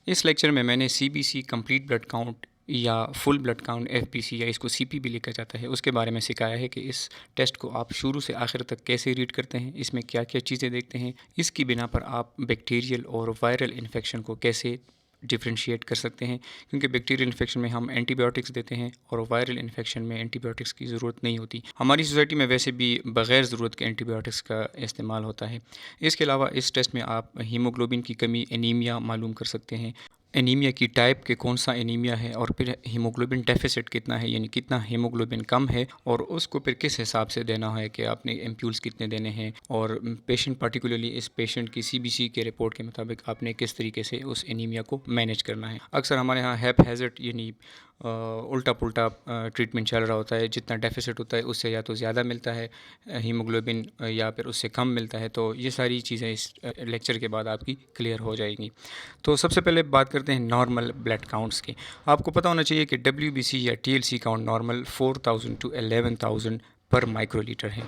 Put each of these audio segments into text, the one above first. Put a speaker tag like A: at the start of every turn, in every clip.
A: इस लेक्चर में मैंने सीबीसी कंप्लीट ब्लड काउंट या फुल ब्लड काउंट एफबीसी या इसको सीपी भी लिखा जाता है उसके बारे में सिखाया है कि इस टेस्ट को आप शुरू से आखिर तक कैसे रीड करते हैं, इसमें क्या क्या चीज़ें देखते हैं, इसकी बिना पर आप बैक्टीरियल और वायरल इन्फेक्शन को कैसे डिफ्रेंशिएट कर सकते हैं। क्योंकि बैक्टीरियल इन्फेक्शन में हम एंटीबायोटिक्स देते हैं और वायरल इन्फेक्शन में एंटीबायोटिक्स की ज़रूरत नहीं होती। हमारी सोसाइटी में वैसे भी बग़ैर ज़रूरत के एंटीबायोटिक्स का इस्तेमाल होता है। इसके अलावा इस टेस्ट में आप हीमोग्लोबिन की कमी, एनीमिया मालूम कर सकते हैं, एनीमिया की टाइप के कौन सा एनीमिया है, और फिर हीमोग्लोबिन डेफिसिट कितना है, यानी कितना हीमोग्लोबिन कम है और उसको फिर किस हिसाब से देना है कि आपने एम्प्यूल्स कितने देने हैं, और पेशेंट पर्टिकुलरली इस पेशेंट की सीबीसी के रिपोर्ट के मुताबिक आपने किस तरीके से उस एनीमिया को मैनेज करना है। अक्सर हमारे यहाँ हैप्पैज़ार्ड यानी उल्टा पुल्टा ट्रीटमेंट चल रहा होता है। जितना डेफिसिट होता है उससे या तो ज़्यादा मिलता है हीमोग्लोबिन या फिर उससे कम मिलता है। तो ये सारी चीज़ें इस लेक्चर के बाद आपकी क्लियर हो जाएंगी। तो सबसे पहले बात करते हैं नॉर्मल ब्लड काउंट्स की। आपको पता होना चाहिए कि डब्ल्यूबीसी या टीएलसी काउंट नॉर्मल 4000 टू 11000 पर माइक्रोलीटर है।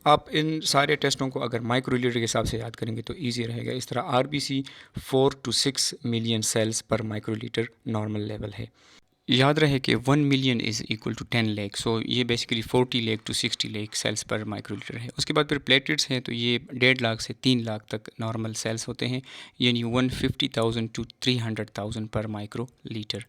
A: आप इन सारे टेस्टों को अगर माइक्रोलीटर के हिसाब से याद करेंगे तो ईजी रहेगा। इस तरह आरबीसी 4 टू 6 मिलियन सेल्स पर माइक्रोलीटर नॉर्मल लेवल है। याद रहे कि 1 million is equal to 10 lakh, so ये basically 40 lakh to 60 lakh cells पर माइक्रोलीटर है। उसके बाद फिर प्लेटलेट्स हैं तो ये 1.5 लाख से 3 लाख तक नॉर्मल सेल्स होते हैं, यानी 150,000 टू 300,000 पर माइक्रोलीटर।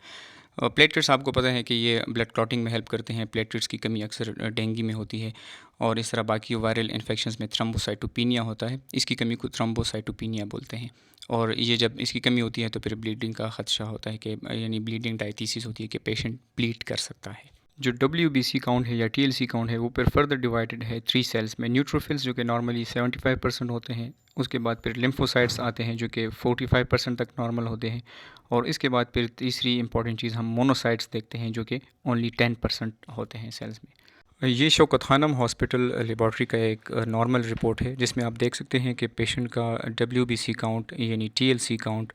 A: प्लेटलेट्स आपको पता है कि ये ब्लड क्लॉटिंग में हेल्प करते हैं। प्लेटलेट्स की कमी अक्सर डेंगू में होती है, और इस तरह बाकी वायरल इन्फेक्शंस में थ्रोम्बोसाइटोपिनिया होता है, इसकी कमी को थ्रोम्बोसाइटोपिनिया बोलते हैं। और ये जब इसकी कमी होती है तो फिर ब्लीडिंग का खदशा होता है कि यानी ब्लीडिंग डायथीसिस होती है कि पेशेंट ब्लीड कर सकता है। जो WBC काउंट है या TLC काउंट है वो फिर फर्दर डिवाइडेड है 3 सेल्स में। न्यूट्रोफिल्स जो कि नॉर्मली 75% होते हैं, उसके बाद फिर लिम्फोसाइट्स आते हैं जो कि 45% तक नॉर्मल होते हैं, और इसके बाद फिर तीसरी इंपॉर्टेंट चीज़ हम मोनोसाइट्स देखते हैं जो कि ओनली 10% होते हैं सेल्स में। ये शौकत खानम हॉस्पिटल लेबॉर्ट्री का एक नॉर्मल रिपोर्ट है जिसमें आप देख सकते हैं कि पेशेंट का WBC काउंट यानी TLC काउंट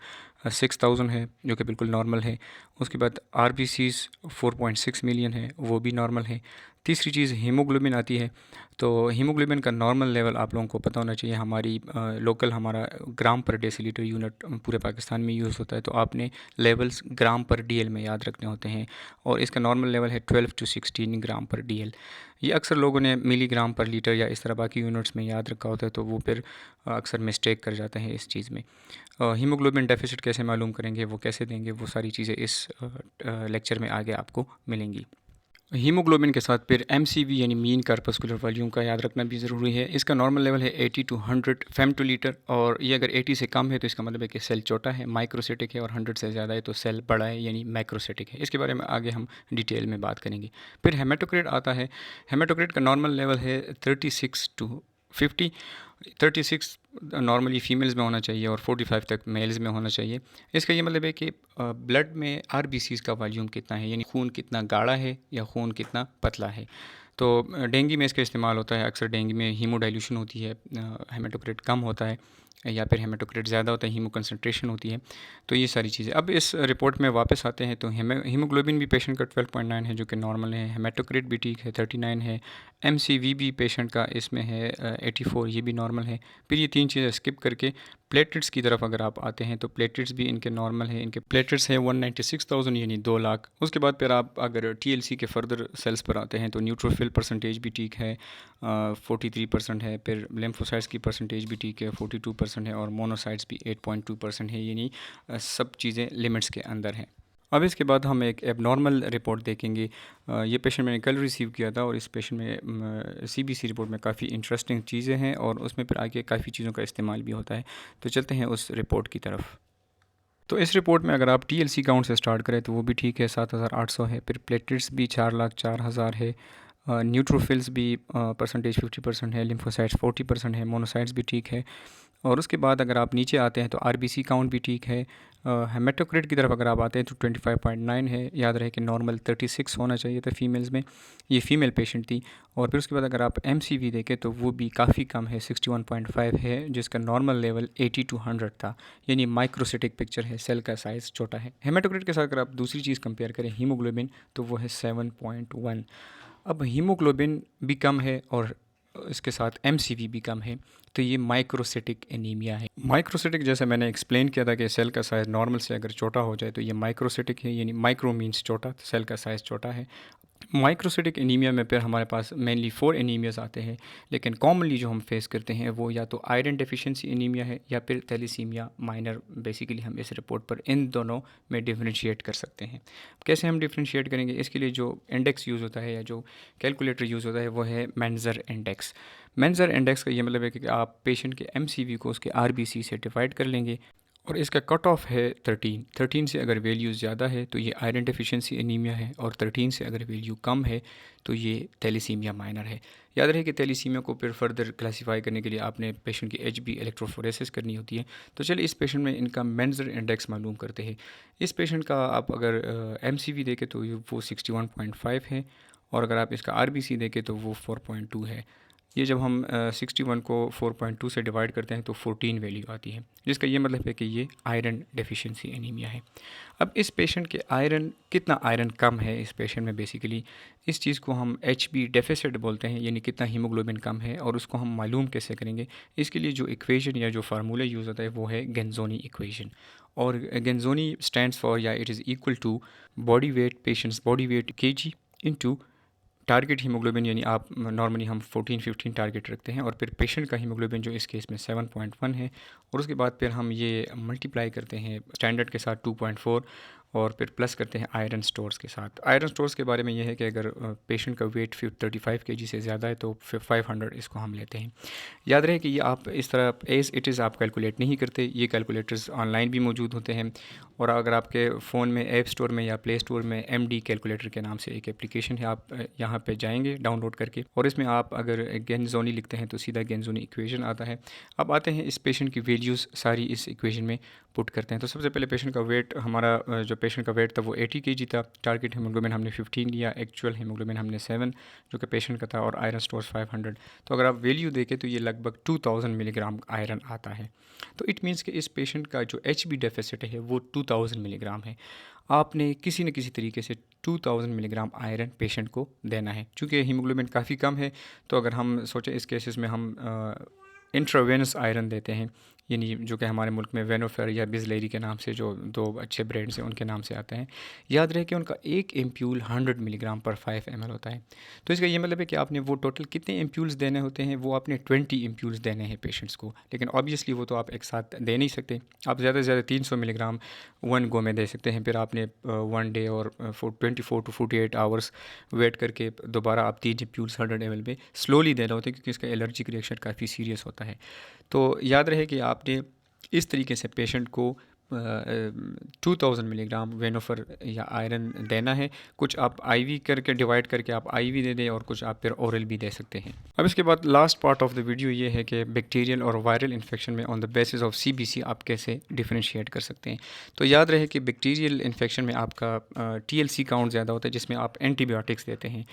A: 6000 है जो कि बिल्कुल नॉर्मल है। उसके बाद RBCs 4.6 मिलियन है, वो भी नॉर्मल है। तीसरी चीज़ हीमोग्लोबिन आती है। तो हीमोग्लोबिन का नॉर्मल लेवल आप लोगों को पता होना चाहिए। हमारी लोकल हमारा ग्राम पर डेसीलीटर यूनिट पूरे पाकिस्तान में यूज़ होता है, तो आपने लेवल्स ग्राम पर DL में याद रखने होते हैं, और इसका नॉर्मल लेवल है 12 टू 16 ग्राम पर DL। ये अक्सर लोगों ने मिलीग्राम पर लीटर या इस तरह बाकी यूनिट्स में याद रखा होता है, तो वो फिर अक्सर मिस्टेक कर जाते हैं इस चीज़ में। हीमोग्लोबिन डेफिसिट कैसे मालूम करेंगे, वो कैसे देंगे, वो सारी चीज़ें इस लेक्चर में आगे आपको मिलेंगी। हीमोग्लोबिन के साथ फिर MCV यानी मीन कार्पस्कुलर वॉल्यूम का याद रखना भी ज़रूरी है। इसका नॉर्मल लेवल है 80 टू 100 फेम टू लीटर, और ये अगर 80 से कम है तो इसका मतलब है कि सेल छोटा है, माइक्रोसिटिक है, और 100 से ज़्यादा है तो सेल बड़ा है यानी मैक्रोसिटिक है। इसके बारे में आगे हम डिटेल में बात करेंगे। फिर हेमाटोक्रिट आता है। हेमाटोक्रिट का नॉर्मल लेवल है 36 टू 50। 36 नॉर्मली फीमेल्स में होना चाहिए और 45 तक मेल्स में होना चाहिए। इसका ये मतलब है कि ब्लड में RBCs का वॉल्यूम कितना है, यानी खून कितना गाढ़ा है या खून कितना पतला है। तो डेंगू में इसका इस्तेमाल होता है। अक्सर डेंगू में हीमोडाइल्यूशन होती है, हेमाटोक्रिट कम होता है, या फिर हेमाटोक्रिट ज़्यादा होता है, हीमो कंसनट्रेशन होती है। तो ये सारी चीज़ें अब इस रिपोर्ट में वापस आते हैं। तो हीमोग्लोबिन भी पेशेंट का 12.9 है जो कि नॉर्मल है, हेमाटोक्रिट भी ठीक है 39 है, MCV भी पेशेंट का इसमें है 84, ये भी नॉर्मल है। फिर ये तीन चीज़ें स्किप करके प्लेटलेट्स की तरफ अगर आप आते हैं तो प्लेटलेट्स भी इनके नॉर्मल है। इनके प्लेटलेट्स है 196,000 यानी 2 लाख। उसके बाद फिर आप अगर TLC के फर्दर सेल्स पर आते हैं तो न्यूट्रोफिल परसेंटेज भी ठीक है, 43% है। फिर लिम्फोसाइट्स की परसेंटेज भी ठीक है, 42% है, और मोनोसाइट्स भी 8.2% है, यानी सब चीज़ें लिमिट्स के अंदर हैं। अब इसके बाद हम एक एबनॉर्मल रिपोर्ट देखेंगे। ये पेशेंट मैंने कल रिसीव किया था, और इस पेशेंट में CBC रिपोर्ट में काफ़ी इंटरेस्टिंग चीज़ें हैं, और उसमें फिर आगे काफ़ी चीज़ों का इस्तेमाल भी होता है। तो चलते हैं उस रिपोर्ट की तरफ। तो इस रिपोर्ट में अगर आप TLC काउंट से स्टार्ट करें तो वो भी ठीक है, 7,800 है। फिर प्लेटलेट्स भी 4,04,000 है। न्यूट्रोफिल्स भी परसेंटेज 50% है, लिम्फोसाइट्स 40% है, मोनोसाइट्स भी ठीक है। और उसके बाद अगर आप नीचे आते हैं तो RBC काउंट भी ठीक है। हेमाटोक्रिट की तरफ अगर आप आते हैं तो 25.9 है। याद रहे कि नॉर्मल 36 होना चाहिए था फीमेल्स में, ये फ़ीमेल पेशेंट थी। और फिर उसके बाद अगर आप MCV देखें तो वो भी काफ़ी कम है, 61.5 है, जिसका नॉर्मल लेवल 80 टू 100 था, यानी माइक्रोसिटिक पिक्चर है, सेल का साइज़ छोटा है। हेमाटोक्रिट के साथ अगर आप दूसरी चीज़ कंपेयर करें हीमोग्लोबिन, तो वो है 7.1। अब हीमोग्लोबिन भी कम है और इसके साथ एमसीवी भी कम है, तो ये माइक्रोसिटिक एनीमिया है। माइक्रोसिटिक जैसे मैंने एक्सप्लेन किया था कि सेल का साइज़ नॉर्मल से अगर छोटा हो जाए तो ये माइक्रोसिटिक है, यानी माइक्रो मीन्स छोटा, तो सेल का साइज़ छोटा है। माइक्रोसिटिक एनीमिया में फिर हमारे पास मेनली 4 एनीमियाज़ आते हैं, लेकिन कॉमनली जो हम फेस करते हैं वो या तो आयरन डेफिशिएंसी एनीमिया है या फिर थैलेसीमिया माइनर। बेसिकली हम इस रिपोर्ट पर इन दोनों में डिफरेंशिएट कर सकते हैं। कैसे हम डिफरेंशिएट करेंगे, इसके लिए जो इंडेक्स यूज़ होता है या जो कैलकुलेटर यूज़ होता है वो है मेंजर इंडेक्स। मेंजर इंडेक्स का ये मतलब है कि आप पेशेंट के एमसीवी को उसके आरबीसी से डिवाइड कर लेंगे और इसका कट ऑफ है 13 से अगर वैल्यू ज़्यादा है तो ये आयरन डेफिशिएंसी एनीमिया है, और 13 से अगर वैल्यू कम है तो ये थैलेसीमिया माइनर है। याद रहे कि थैलेसीमिया को फिर फर्दर क्लासीफाई करने के लिए आपने पेशेंट की एचबी इलेक्ट्रोफोरेसिस करनी होती है। तो चलिए इस पेशेंट में इनका मेंजर इंडेक्स मालूम करते हैं। इस पेशेंट का आप अगर एमसीवी देखें तो वो 61.5 है, और अगर आप इसका आरबीसी देखें तो वो 4.2 है। ये जब हम 61 को 4.2 से डिवाइड करते हैं तो 14 वैल्यू आती है, जिसका ये मतलब है कि ये आयरन डेफिशिएंसी एनीमिया है। अब इस पेशेंट के कितना आयरन कम है इस पेशेंट में, बेसिकली इस चीज़ को हम एचबी डेफिसिट बोलते हैं, यानी कितना हीमोग्लोबिन कम है, और उसको हम मालूम कैसे करेंगे। इसके लिए जो इक्वेशन या जो फार्मूला यूज़ होता है वो है गेंजोनी इक्वेशन, और गेंजोनी स्टैंड्स फॉर, या it is equal to body weight, patients body weight KG into target haemoglobin, यानी आप नॉर्मली हम 14-15 टारगेट रखते हैं, और फिर पेशेंट का हीमोग्लोबिन जो इस केस में 7.1 है, और उसके बाद फिर हम ये मल्टीप्लाई करते हैं स्टैंडर्ड के साथ 2.4, और फिर प्लस करते हैं आयरन स्टोर्स के साथ। आयरन स्टोर्स के बारे में यह है कि अगर पेशेंट का वेट 35 kg से ज़्यादा है तो फिर 500 इसको हम लेते हैं। याद रहे कि ये आप इस तरह एज इट इज़ आप कैलकुलेट नहीं करते, ये कैलकुलेटर्स ऑनलाइन भी मौजूद होते हैं, और अगर आपके फ़ोन में ऐप स्टोर में या प्ले स्टोर में एमडी कैलकुलेटर के नाम से एक एप्लीकेशन है, आप यहाँ पे जाएंगे डाउनलोड करके, और इसमें आप अगर गेंजोनी लिखते हैं तो सीधा गेंजोनी इक्वेशन आता है। अब आते हैं इस पेशेंट की वैल्यूज़ सारी इस इक्वेशन में पुट करते हैं। तो सबसे पहले पेशेंट का वेट, हमारा जो पेशेंट का वेट था वो 80 kg था, टारगेट हीमोग्लोबिन हमने 15 लिया, एक्चुअल हीमोग्लोबिन हमने 7 जो कि पेशेंट का था, और आयरन स्टोर्स 500। तो अगर आप वैल्यू देखें तो ये लगभग 2000 मिलीग्राम आयरन आता है। तो इट मीन्स कि इस पेशेंट का जो एचबी डेफिसिट है वो 2000 मिलीग्राम है। आपने किसी न किसी तरीके से 2000 मिलीग्राम आयरन पेशेंट को देना है। चूँकि हीमोग्लोबिन काफ़ी कम है, तो अगर हम सोचें इस केसेस में हम इंट्रावेनस आयरन देते हैं, यानी जो कि हमारे मुल्क में वेनोफेर या बिस्लेरी के नाम से जो 2 अच्छे ब्रांड्स हैं उनके नाम से आते हैं। याद रहे कि उनका एक एम्प्यूल 100 मिलीग्राम पर 5 ml होता है। तो इसका ये मतलब है कि आपने वो टोटल कितने एम्प्यूल्स देने होते हैं, वो आपने 20 एम्प्यूल्स देने हैं पेशेंट्स को, लेकिन ऑब्वियसली वो तो आप एक साथ दे नहीं सकते। आप ज़्यादा से ज़्यादा 300 मिलीग्राम 1 गो में दे सकते हैं, फिर आपने 1 डे और 24 to 48 आवर्स वेट करके दोबारा आप 3 एम्प्यूल्स 100 ml में स्लोली देना होता है, क्योंकि इसका एलर्जिक रिएक्शन काफ़ी सीरियस होता है। तो याद रहे कि आपने इस तरीके से पेशेंट को 2000 मिलीग्राम वेनोफर या आयरन देना है। कुछ आप आईवी करके डिवाइड करके आप आईवी दे दें, और कुछ आप फिर ओरल भी दे सकते हैं। अब इसके बाद last part of the video ये है कि बैक्टीरियल और वायरल इन्फेक्शन में on the basis of CBC आप कैसे डिफरेंशिएट कर सकते हैं। तो याद रहे कि बैक्टीरियल इन्फेक्शन में आपका टीएलसी काउंट ज़्यादा होता है, जिसमें आप एंटीबायोटिक्स देते हैं,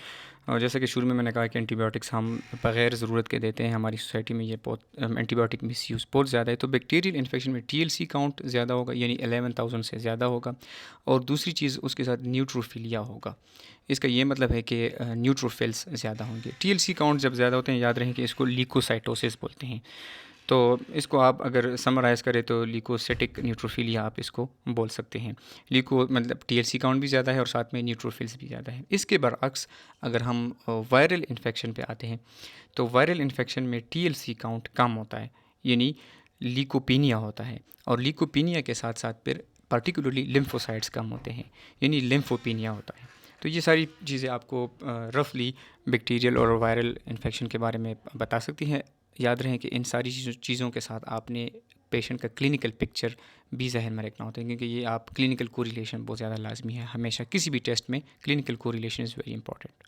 A: और जैसे कि शुरू में मैंने कहा कि एंटीबायोटिक्स हम बग़ैर ज़रूरत के देते हैं। हमारी सोसाइटी में ये बहुत एंटीबायोटिक मिसयूज़ बहुत ज़्यादा है। तो बैक्टीरियल इन्फेक्शन में टीएलसी काउंट ज़्यादा होगा, यानी 11,000 से ज़्यादा होगा, और दूसरी चीज़ उसके साथ न्यूट्रोफिलिया होगा। इसका ये मतलब है कि न्यूट्रोफिल्स ज़्यादा होंगे। टीएलसी काउंट जब ज़्यादा होते हैं, याद रखें कि इसको ल्यूकोसाइटोसिस बोलते हैं। तो इसको आप अगर समराइज़ करें तो ल्यूकोसिटिक न्यूट्रोफिलिया आप इसको बोल सकते हैं। ल्यूको मतलब टीएलसी काउंट भी ज़्यादा है और साथ में न्यूट्रोफिल्स भी ज़्यादा है। इसके बरअक्स अगर हम वायरल इन्फेक्शन पे आते हैं, तो वायरल इन्फेक्शन में टीएलसी काउंट कम होता है, यानी ल्यूकोपीनिया होता है, और ल्यूकोपीनिया के साथ साथ फिर पर्टिकुलरली लिम्फोसाइट्स कम होते हैं, यानी लिम्फोपीनिया होता है। तो ये सारी चीज़ें आपको रफली बैक्टीरियल और वायरल इन्फेक्शन के बारे में बता सकती हैं। याद रहें कि इन सारी चीज़ों के साथ आपने पेशेंट का क्लिनिकल पिक्चर भी जहन में रखना होता है, क्योंकि ये आप क्लिनिकल कोरिलेशन बहुत ज़्यादा लाजमी है। हमेशा किसी भी टेस्ट में clinical correlation is very important.